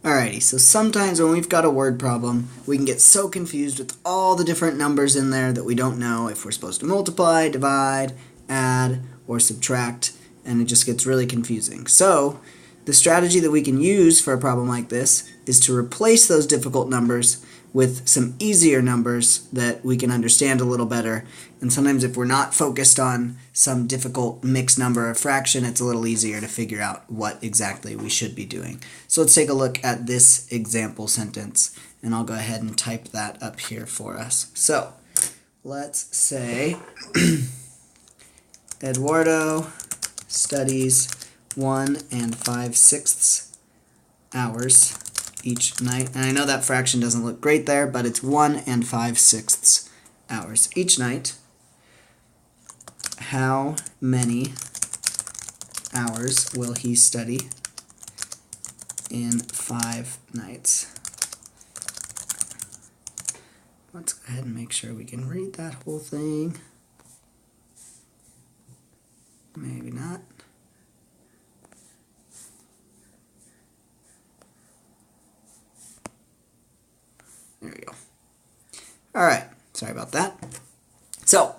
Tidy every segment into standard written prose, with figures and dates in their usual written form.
Alrighty, so sometimes when we've got a word problem, we can get so confused with all the different numbers in there that we don't know if we're supposed to multiply, divide, add, or subtract, and it just gets really confusing. So, the strategy that we can use for a problem like this is to replace those difficult numbers with some easier numbers that we can understand a little better. And sometimes if we're not focused on some difficult mixed number or fraction, it's a little easier to figure out what exactly we should be doing. So let's take a look at this example sentence, and I'll go ahead and type that up here for us. So let's say Eduardo studies 1 5/6 hours each night. And I know that fraction doesn't look great there, but it's 1 5/6 hours each night. How many hours will he study in 5 nights? Let's go ahead and make sure we can read that whole thing. Maybe not. There we go. Alright, sorry about that. So,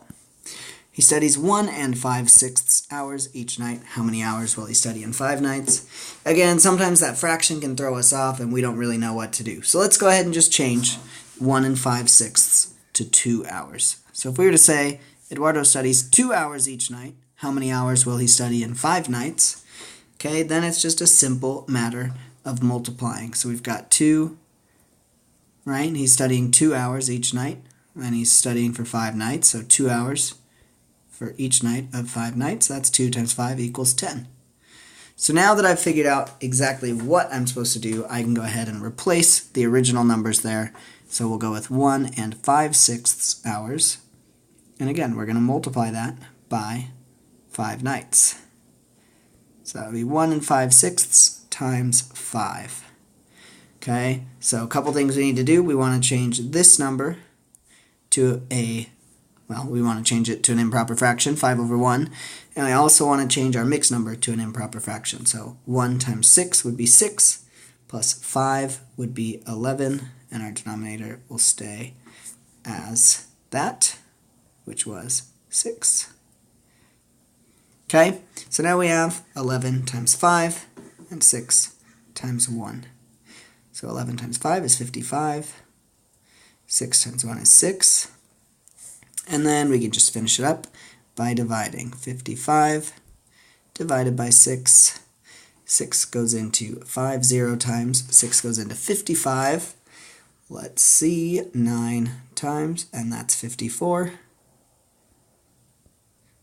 he studies 1 5/6 hours each night. How many hours will he study in 5 nights? Again, sometimes that fraction can throw us off and we don't really know what to do. So let's go ahead and just change 1 5/6 to 2 hours. So if we were to say, Eduardo studies 2 hours each night, how many hours will he study in 5 nights? Okay, then it's just a simple matter of multiplying. So we've got 2, right? He's studying 2 hours each night, and he's studying for 5 nights, so 2 hours for each night of 5 nights. That's 2 times 5 equals 10. So now that I've figured out exactly what I'm supposed to do, I can go ahead and replace the original numbers there. So we'll go with 1 5/6 hours. And again, we're going to multiply that by 5 nights. So that would be 1 5/6 times 5. Okay, so a couple things we need to do. We want to change this number to we want to change it to an improper fraction, 5/1. And I also want to change our mixed number to an improper fraction. So 1 times 6 would be 6, plus 5 would be 11, and our denominator will stay as that, which was 6. Okay, so now we have 11 times 5 and 6 times 1. So 11 times 5 is 55, 6 times 1 is 6, and then we can just finish it up by dividing. 55 divided by 6, 6 goes into 5 0 times, 6 goes into 55. Let's see, 9 times, and that's 54.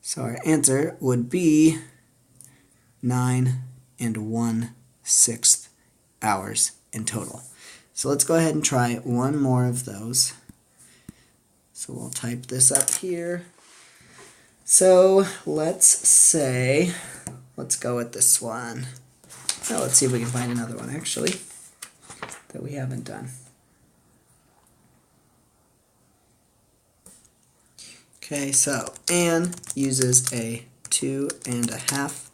So our answer would be 9 1/6 hours in total. So let's go ahead and try one more of those. So we'll type this up here. So let's say, let's go with this one. Now let's see if we can find another one actually that we haven't done. Okay, so Anne uses a 2.5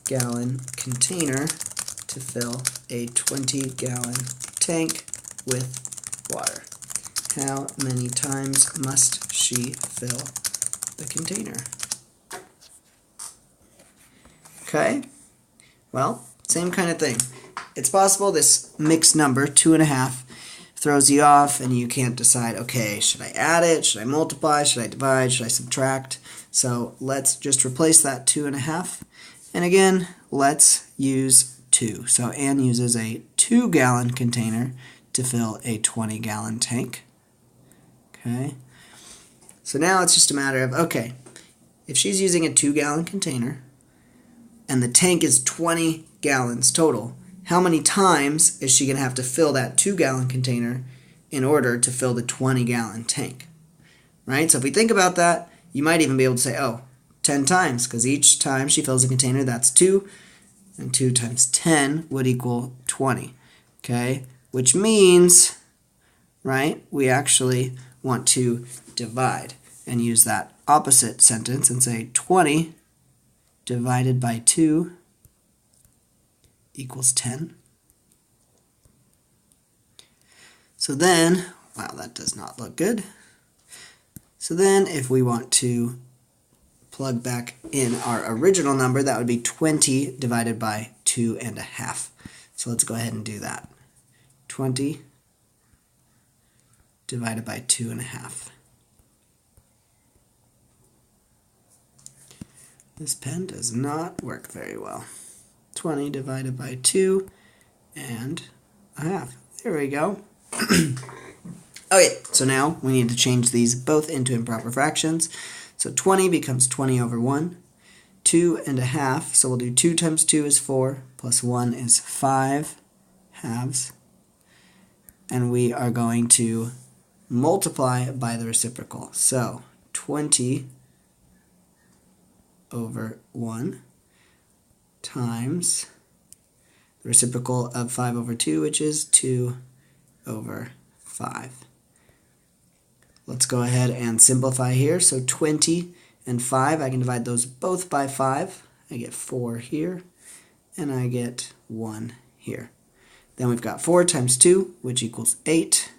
gallon container to fill a 20-gallon tank with water. How many times must she fill the container? Okay, well, same kind of thing. It's possible this mixed number, 2.5, throws you off and you can't decide, okay, should I add it, should I multiply, should I divide, should I subtract? So let's just replace that 2.5. And again, let's use 2. So Anne uses a 2-gallon container to fill a 20-gallon tank. Okay. So now it's just a matter of, okay, if she's using a 2-gallon container and the tank is 20 gallons total, how many times is she going to have to fill that 2-gallon container in order to fill the 20-gallon tank? Right? So if we think about that, you might even be able to say, oh, 10 times, because each time she fills a container, that's 2, and 2 times 10 would equal 20. Okay? Which means, right, we actually want to divide and use that opposite sentence and say 20 divided by 2 equals 10. So then, wow, that does not look good. So then if we want to plug back in our original number, that would be 20 divided by 2.5. So let's go ahead and do that. 20 divided by 2.5. This pen does not work very well. 20 divided by 2.5. There we go. Okay, so now we need to change these both into improper fractions. So 20 becomes 20 over 1. 2.5, so we'll do 2 times 2 is 4, plus 1 is 5 halves. And we are going to multiply by the reciprocal. So 20 over 1 times the reciprocal of 5 over 2, which is 2 over 5. Let's go ahead and simplify here. So 20 and 5, I can divide those both by 5. I get 4 here, and I get 1 here. Then we've got 4 times 2, which equals 8.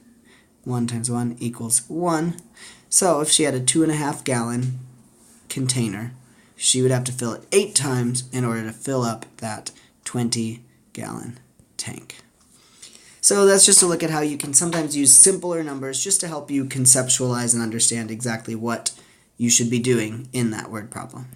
1 times 1 equals 1. So if she had a 2.5 gallon container, she would have to fill it 8 times in order to fill up that 20-gallon tank. So that's just a look at how you can sometimes use simpler numbers just to help you conceptualize and understand exactly what you should be doing in that word problem.